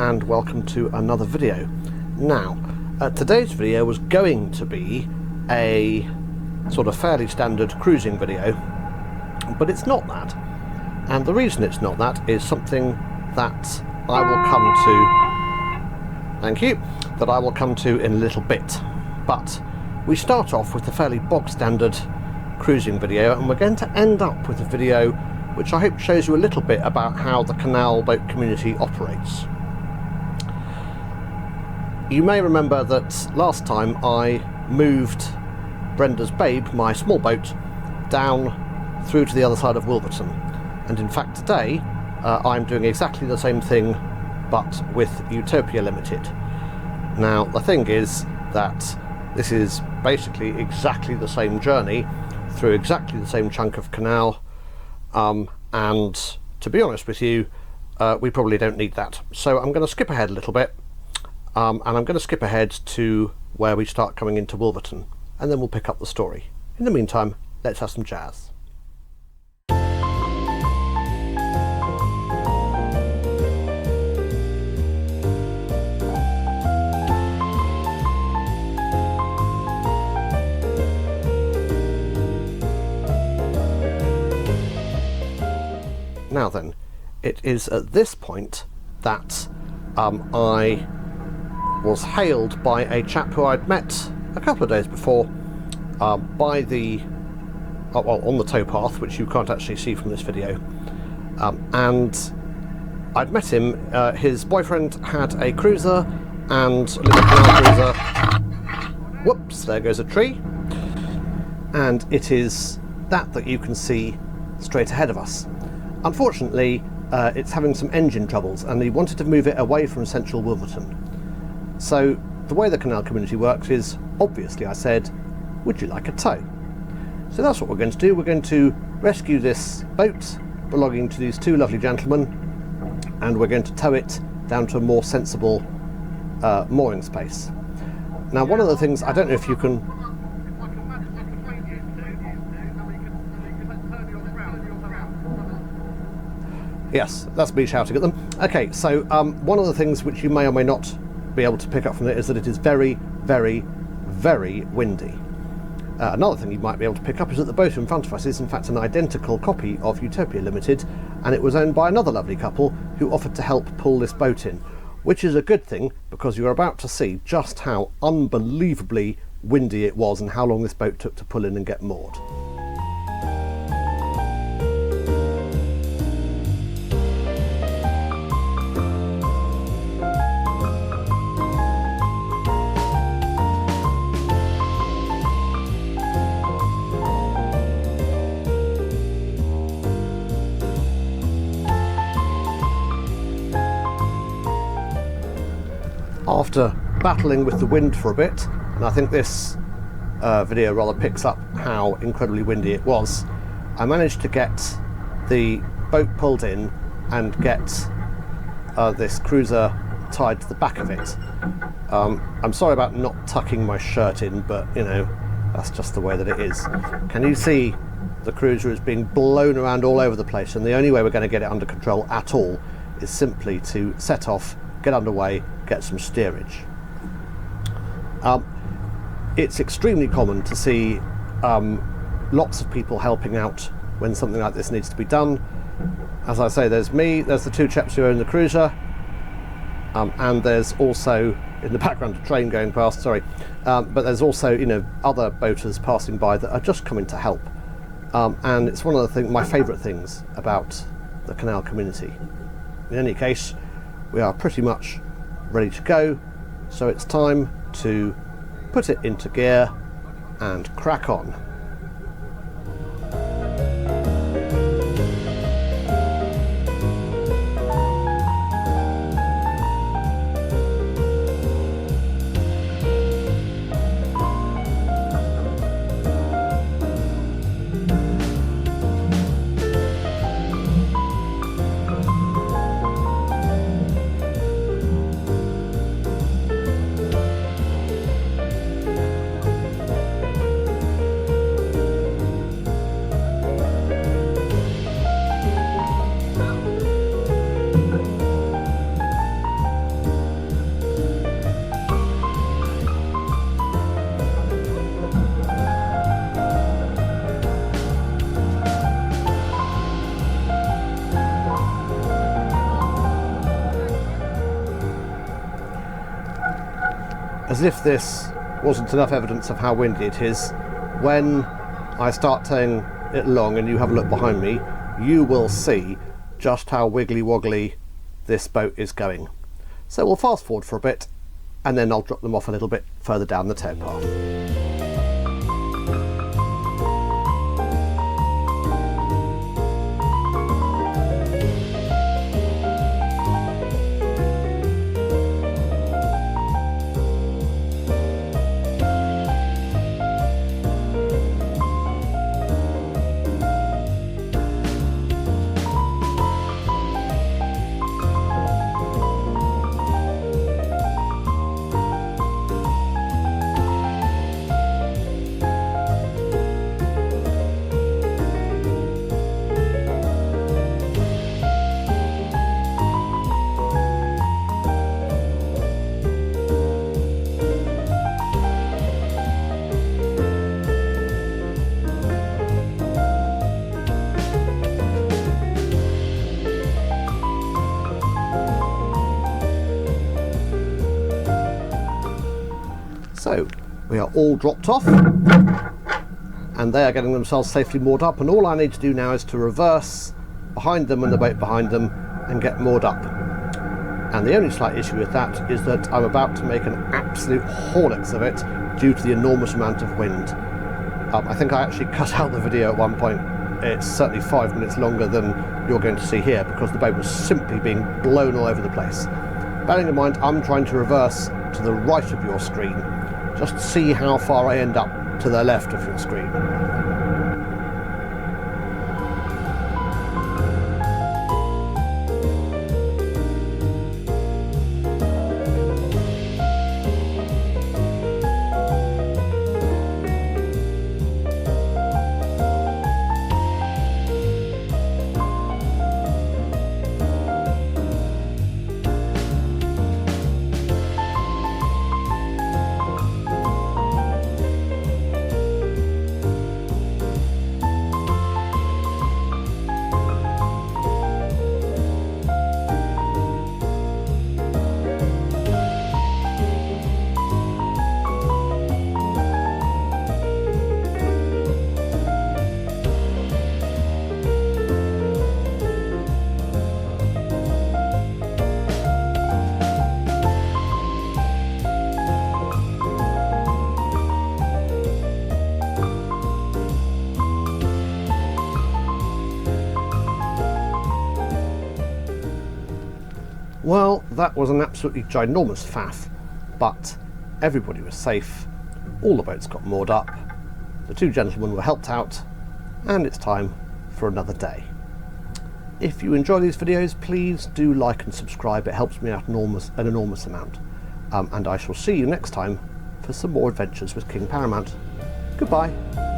and welcome to another video. Now, today's video was going to be a sort of fairly standard cruising video, but it's not that. And the reason it's not that is something that I will come to in a little bit. But we start off with a fairly bog standard cruising video, and we're going to end up with a video which I hope shows you a little bit about how the Canal boat community operates. You may remember that last time I moved Brenda's Babe, my small boat, down through to the other side of Wolverton, and in fact today I'm doing exactly the same thing but with Utopia Limited. Now the thing is that this is basically exactly the same journey through exactly the same chunk of canal, and to be honest with you, we probably don't need that. So I'm going to skip ahead a little bit, and I'm going to skip ahead to where we start coming into Wolverton, and then we'll pick up the story. In the meantime, let's have some jazz. Now then, it is at this point that I was hailed by a chap who I'd met a couple of days before by the on the towpath, which you can't actually see from this video, and I'd met him. His boyfriend had a cruiser, and a little canal cruiser. Whoops, there goes a tree. And it is that you can see straight ahead of us. Unfortunately, it's having some engine troubles, and he wanted to move it away from central Wolverton. So the way the canal community works is, obviously I said, would you like a tow? So that's what we're going to do. We're going to rescue this boat belonging to these two lovely gentlemen, and we're going to tow it down to a more sensible mooring space. Now, one of the things, I don't know if you can... Yes, that's me shouting at them. Okay, so one of the things which you may or may not be able to pick up from it is that it is very, very, very windy. Another thing you might be able to pick up is that the boat in front of us is in fact an identical copy of Utopia Limited, and it was owned by another lovely couple who offered to help pull this boat in, which is a good thing because you're about to see just how unbelievably windy it was and how long this boat took to pull in and get moored. After battling with the wind for a bit, and I think this video rather picks up how incredibly windy it was, I managed to get the boat pulled in and get this cruiser tied to the back of it. I'm sorry about not tucking my shirt in, but you know, that's just the way that it is. Can you see the cruiser is being blown around all over the place, and the only way we're going to get it under control at all is simply to set off, get underway, get some steerage. It's extremely common to see lots of people helping out when something like this needs to be done. As I say, there's me, there's the two chaps who own the cruiser, and there's also in the background a train going past, sorry, but there's also, you know, other boaters passing by that are just coming to help, and it's one of the my favourite things about the canal community. In any case, we are pretty much ready to go, so it's time to put it into gear and crack on. as if this wasn't enough evidence of how windy it is, when I start turning it along and you have a look behind me, you will see just how wiggly woggly this boat is going. So we'll fast forward for a bit and then I'll drop them off a little bit further down the towpath. So we are all dropped off and they are getting themselves safely moored up, and all I need to do now is to reverse behind them and the boat behind them and get moored up. And the only slight issue with that is that I'm about to make an absolute horlicks of it due to the enormous amount of wind. I think I actually cut out the video at one point. It's certainly 5 minutes longer than you're going to see here because the boat was simply being blown all over the place. Bearing in mind I'm trying to reverse to the right of your screen, just see how far I end up to the left of your screen. Well, that was an absolutely ginormous faff, but everybody was safe, all the boats got moored up, the two gentlemen were helped out, and it's time for another day. If you enjoy these videos, please do like and subscribe, it helps me out an enormous amount. And I shall see you next time for some more adventures with King Paramount. Goodbye.